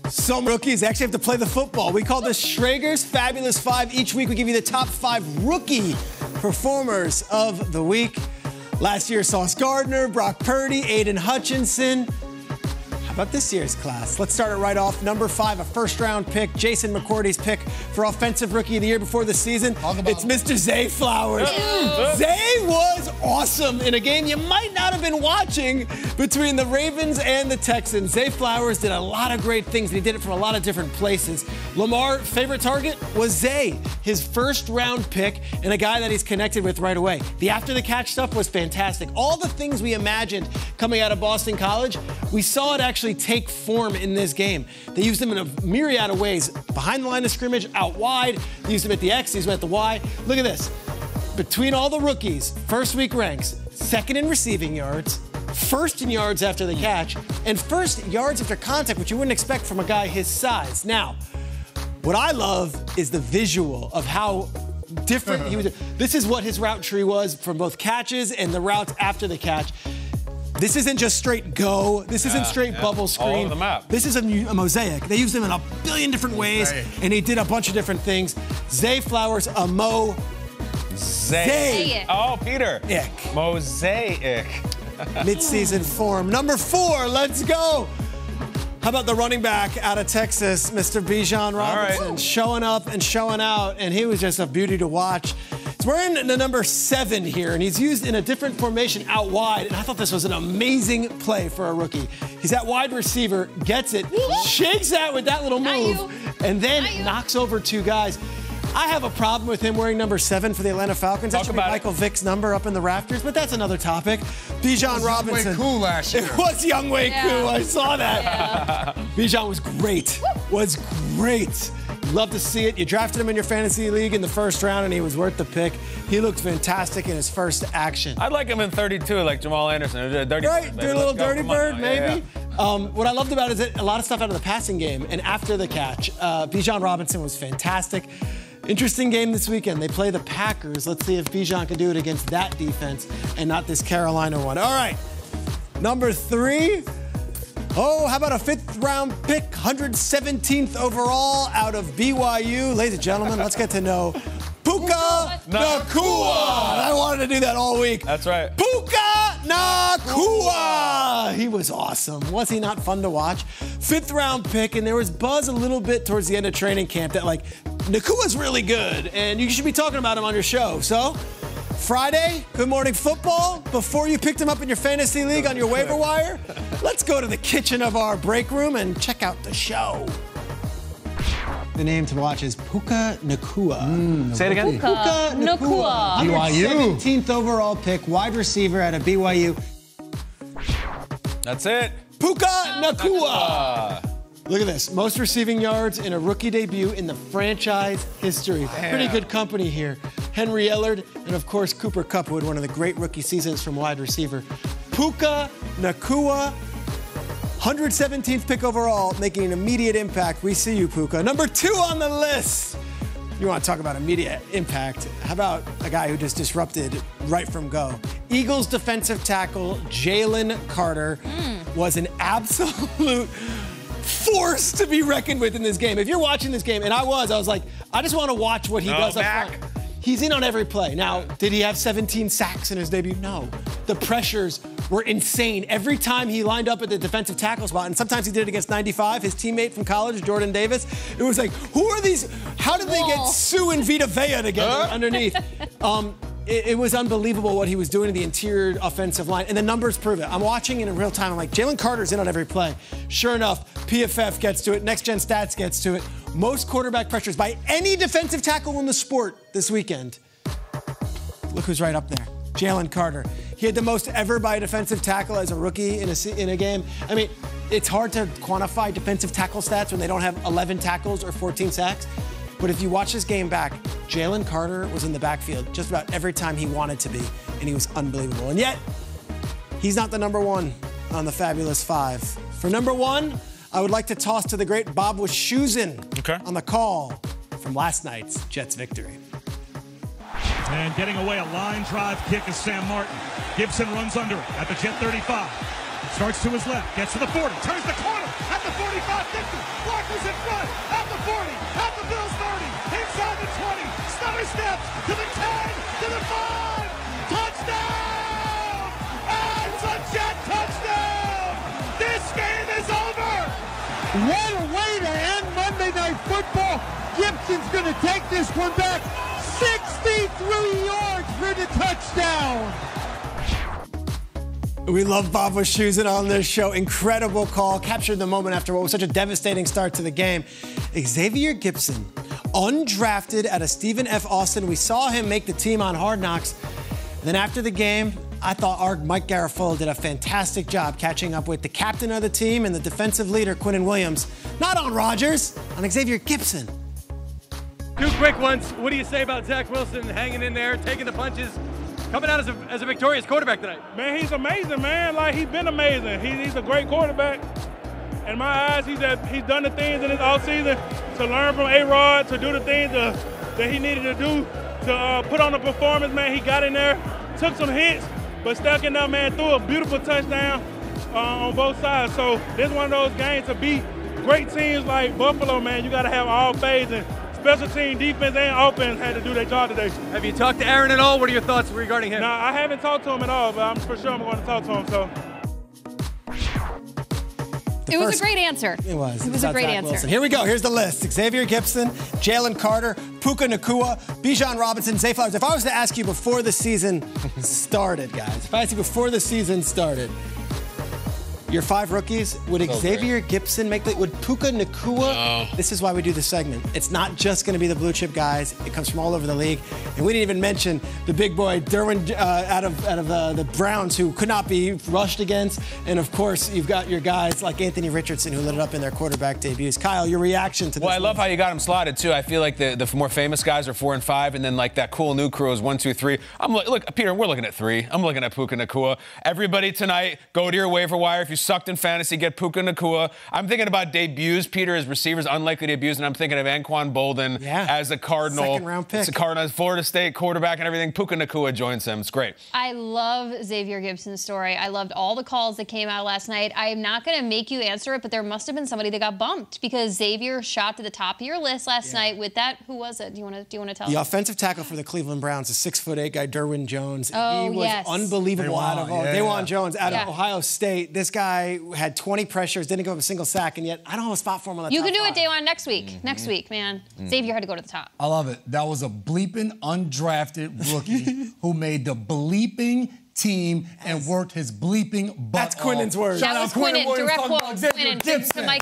Some rookies actually have to play the football. We call this Schrager's Fabulous Five. Each week we give you the top 5 rookie performers of the week. Last year, Sauce Gardner, Brock Purdy, Aiden Hutchinson. How about this year's class? Let's start it right off. Number 5, a first-round pick, Jason McCourty's pick for Offensive Rookie of the Year before the season. It's Mr. Zay Flowers. Zay was awesome in a game you might not have been watching between the Ravens and the Texans. Zay Flowers did a lot of great things, and he did it from a lot of different places. Lamar, favorite target was Zay, his first-round pick, and a guy that he's connected with right away. The after-the-catch stuff was fantastic. All the things we imagined coming out of Boston College, we saw it actually take form in this game. They used him in a myriad of ways. Behind the line of scrimmage, out wide. They used him at the X, they used him at the Y. Look at this. Between all the rookies, first week ranks, second in receiving yards, first in yards after the catch, and first yards after contact, which you wouldn't expect from a guy his size. Now, what I love is the visual of how different he was. This is what his route tree was from both catches and the routes after the catch. This isn't just straight go. This isn't straight bubble screen. All over the map. This is a mosaic. They used him in a billion different ways, and he did a bunch of different things. Zay Flowers, a Zay. Oh, Peter. Ick. Mosaic. Mid-season form. Number 4, let's go. How about the running back out of Texas, Mr. Bijon Robinson, showing up and showing out, and he was just a beauty to watch. He's wearing the number 7 here, and he's used in a different formation out wide, and I thought this was an amazing play for a rookie. He's at wide receiver, gets it, shakes out with that little move, and then knocks over 2 guys. I have a problem with him wearing number 7 for the Atlanta Falcons. That should be Michael Vick's number up in the rafters, but that's another topic. Bijon Robinson. Young Wei Koo last year. It was Young Wei Koo. I saw that. Yeah. Bijon was great. Love to see it. You drafted him in your fantasy league in the first round, and he was worth the pick. He looked fantastic in his first action. I'd like him in 32, like Jamal Anderson. Right, do a little dirty bird, maybe. What I loved about it is a lot of stuff out of the passing game, and after the catch, Bijon Robinson was fantastic. Interesting game this weekend. They play the Packers. Let's see if Bijon can do it against that defense and not this Carolina one. All right, number 3. Oh, how about a 5th-round pick, 117th overall out of BYU. Ladies and gentlemen, let's get to know Puka Ngata. I wanted to do that all week. That's right. Puka Ngata. He was awesome. Was he not fun to watch? 5th-round pick, and there was buzz a little bit towards the end of training camp that, like, Nakua's really good, and you should be talking about him on your show. So, Friday, Good Morning Football, before you picked him up in your fantasy league on your waiver wire, let's go to the kitchen of our break room and check out the show. The name to watch is Puka Ngata. Say it again. Puka Ngata. BYU. 17th overall pick, wide receiver out of BYU. That's it. Puka Ngata. Look at this. Most receiving yards in a rookie debut in the franchise history. Damn. Pretty good company here. Henry Ellard and, of course, Cooper Kupp, who had one of the great rookie seasons from wide receiver. Puka Ngata, 117th pick overall, making an immediate impact. We see you, Puka. Number 2 on the list. You want to talk about immediate impact. How about a guy who just disrupted right from go? Eagles defensive tackle Jalen Carter was an absolute force to be reckoned with in this game. If you're watching this game, and I was like, I just want to watch what he does up front. He's in on every play. Now, did he have 17 sacks in his debut? No. The pressures were insane. Every time he lined up at the defensive tackle spot, and sometimes he did it against 95, his teammate from college, Jordan Davis, it was like, who are these? How did they get Sue and Vita Vea together underneath? It was unbelievable what he was doing to the interior offensive line, and the numbers prove it. I'm watching it in real time. I'm like, Jalen Carter's in on every play. Sure enough, PFF gets to it. Next Gen Stats gets to it. Most quarterback pressures by any defensive tackle in the sport this weekend. Look who's right up there. Jalen Carter. He had the most ever by a defensive tackle as a rookie in a game. I mean, it's hard to quantify defensive tackle stats when they don't have 11 tackles or 14 sacks. But if you watch this game back, Jalen Carter was in the backfield just about every time he wanted to be, and he was unbelievable. And yet, he's not the number 1 on the Fabulous 5. For number 1, I would like to toss to the great Bob Wischusen on the call from last night's Jets victory. And getting away, a line drive kick is Sam Martin. Gibson runs under it at the Jet 35. Starts to his left, gets to the 40, turns the corner at the 40. 45-50. Walker's in front, at the 40, at the Bills 30, inside the 20. Stutter steps to the 10, to the 5. Touchdown! And it's a Jet touchdown! This game is over! What a way to end Monday Night Football. Gibson's going to take this one back. 63 yards for the touchdown. We love Bob Wischusen on this show. Incredible call. Captured the moment after what was such a devastating start to the game. Xavier Gibson, undrafted out of Stephen F. Austin. We saw him make the team on Hard Knocks. Then after the game, I thought our Mike Garafolo did a fantastic job catching up with the captain of the team and the defensive leader, Quinnen Williams. Not on Rodgers, on Xavier Gibson. Two quick ones. What do you say about Zach Wilson hanging in there, taking the punches, coming out as a victorious quarterback tonight? Man, he's amazing, man. Like, he's been amazing. He's a great quarterback. In my eyes, he's done the things in his offseason to learn from A-Rod, to do the things that he needed to do to put on a performance, man. He got in there, took some hits, but stuck in there, man, threw a beautiful touchdown on both sides. So this is one of those games to beat great teams like Buffalo, man. You got to have all phase, and special team, defense, and offense had to do their job today. Have you talked to Aaron at all? What are your thoughts regarding him? No, I haven't talked to him at all, but I'm for sure I'm going to talk to him. So. It was a great answer. It was. It was a great answer. Wilson. Here we go. Here's the list. Xavier Gibson, Jalen Carter, Puka Ngata, Bijon Robinson, Zay Jones. If I was to ask you before the season started, guys, if I asked you before the season started, your 5 rookies, would Xavier Gibson make would Puka Ngata? This is why we do this segment. It's not just going to be the blue chip guys. It comes from all over the league. And we didn't even mention the big boy, Derwin, out of the Browns, who could not be rushed against. And, of course, you've got your guys like Anthony Richardson, who lit it up in their quarterback debuts. Kyle, your reaction to this? Well, I love how you got them slotted, too. I feel like the more famous guys are 4 and 5, and then, like, that cool new crew is 1, 2, 3. Look, Peter, we're looking at 3. I'm looking at Puka Ngata. Everybody tonight, go to your waiver wire. If you sucked in fantasy, get Puka Ngata. I'm thinking about debuts, Peter, as receivers, unlikely debuts, and I'm thinking of Anquan Bolden as a Cardinal. Second-round pick. It's a Cardinal, Florida State quarterback and everything. Puka Ngata joins him. It's great. I love Xavier Gibson's story. I loved all the calls that came out last night. I'm not going to make you answer it, but there must have been somebody that got bumped because Xavier shot to the top of your list last night with that. Who was it? Do you want to tell? The offensive tackle for the Cleveland Browns, a 6'8" guy, Derwin Jones. Oh, he was unbelievable Bijon Jones out of Ohio State. This guy had 20 pressures, didn't give up a single sack, and yet I don't have a spot for him on the top. You can do 5. it, Daewon, next week. Next week, man. Xavier had to go to the top. I love it. That was a bleeping undrafted rookie who made the bleeping team and worked his bleeping butt That's Quinnen's word. That was Quinnen. Direct quote. Quinnen to Mike.